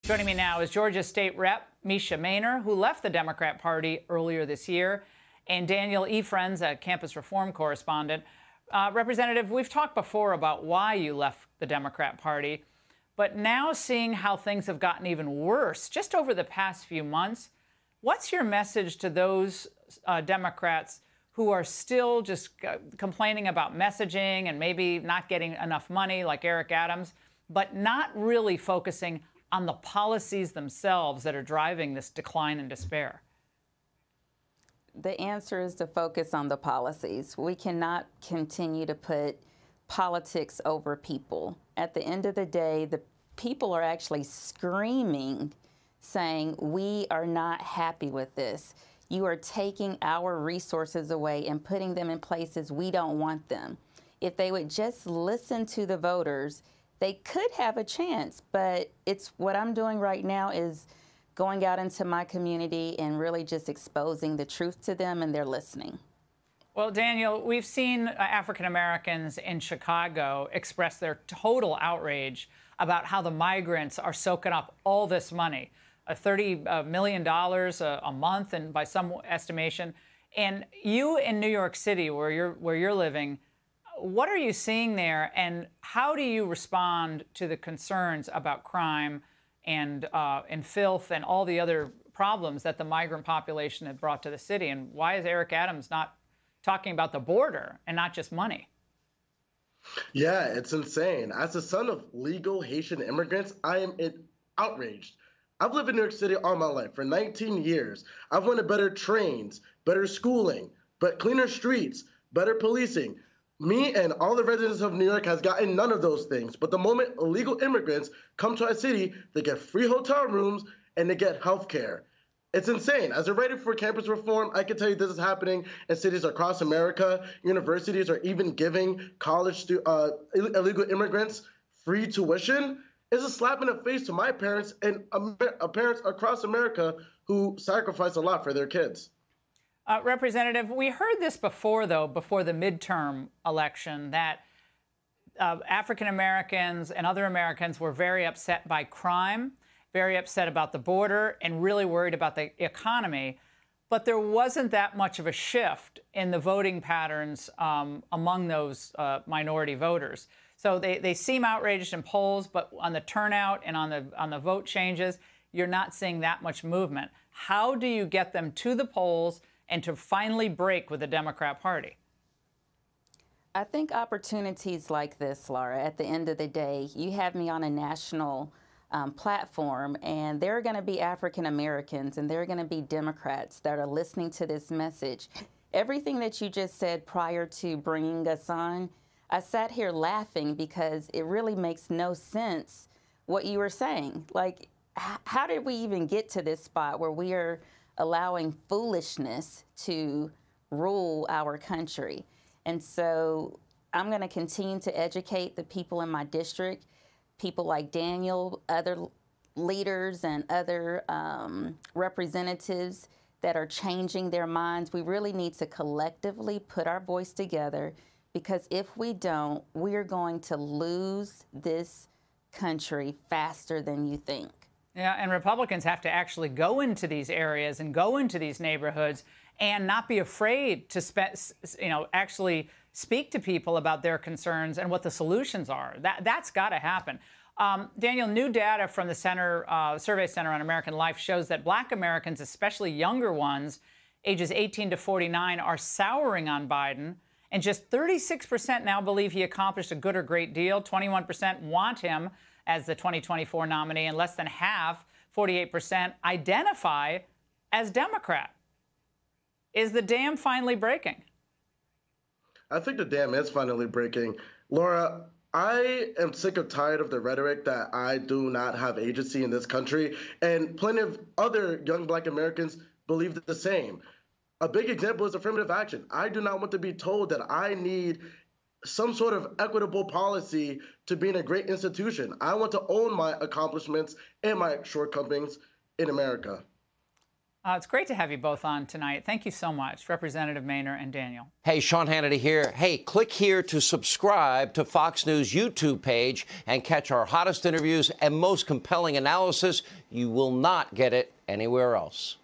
Joining me now is Georgia State Rep. Misha Maynor, who left the Democrat Party earlier this year, and Daniel E. Friends, a campus reform correspondent. Representative, we've talked before about why you left the Democrat Party, but now seeing how things have gotten even worse just over the past few months, what's your message to those Democrats who are still just complaining about messaging and maybe not getting enough money, like Eric Adams, but not really focusing on the policies themselves that are driving this decline and despair? The answer is to focus on the policies. We cannot continue to put politics over people. At the end of the day, the people are actually screaming, saying, we are not happy with this. You are taking our resources away and putting them in places we don't want them. If they would just listen to the voters, they could have a chance, but it's what I'm doing right now is going out into my community and really just exposing the truth to them, and they're listening. Well, Daniel, we've seen African Americans in Chicago express their total outrage about how the migrants are soaking up all this money, $30 million a month, and by some estimation. And you in New York City, where you're living, what are you seeing there, and how do you respond to the concerns about crime and filth and all the other problems that the migrant population had brought to the city? And why is Eric Adams not talking about the border and not just money? Yeah, it's insane. As a son of legal Haitian immigrants, I am outraged. I've lived in New York City all my life for 19 years. I've wanted better trains, better schooling, but cleaner streets, better policing. Me and all the residents of New York has gotten none of those things. But the moment illegal immigrants come to our city, they get free hotel rooms and they get health care. It's insane. As a writer for campus reform, I can tell you this is happening in cities across America. Universities are even giving illegal immigrants free tuition. It's a slap in the face to my parents and parents across America who sacrifice a lot for their kids. Representative, we heard this before, though, before the midterm election, that African Americans and other Americans were very upset by crime, very upset about the border, and really worried about the economy. But there wasn't that much of a shift in the voting patterns among those minority voters. So they seem outraged in polls, but on the turnout and on the vote changes, you're not seeing that much movement. How do you get them to the polls and to finally break with the Democrat Party? I think opportunities like this, Laura, at the end of the day, you have me on a national platform, and there are going to be African Americans and there are going to be Democrats that are listening to this message. Everything that you just said prior to bringing us on, I sat here laughing because it really makes no sense what you were saying. Like, how did we even get to this spot where we are allowing foolishness to rule our country? And so I'm going to continue to educate the people in my district, people like Daniel, other leaders and other representatives that are changing their minds. We really need to collectively put our voice together, because if we don't, we're going to lose this country faster than you think. Yeah, and Republicans have to actually go into these areas and go into these neighborhoods and not be afraid to actually speak to people about their concerns and what the solutions are. That's got to happen. Daniel, new data from the Survey Center on American Life shows that Black Americans, especially younger ones, ages 18 to 49, are souring on Biden, and just 36% now believe he accomplished a good or great deal. 21% want him as the 2024 nominee, and less than half, 48%, identify as Democrat. Is the dam finally breaking? I think the dam is finally breaking. Laura, I am sick and tired of the rhetoric that I do not have agency in this country, and plenty of other young Black Americans believe the same. A big example is affirmative action. I do not want to be told that I need some sort of equitable policy to be in a great institution. I want to own my accomplishments and my shortcomings in America. It's great to have you both on tonight. Thank you so much, Representative Maynor and Daniel. Hey, Sean Hannity here. Hey, click here to subscribe to Fox News YouTube page and catch our hottest interviews and most compelling analysis. You will not get it anywhere else.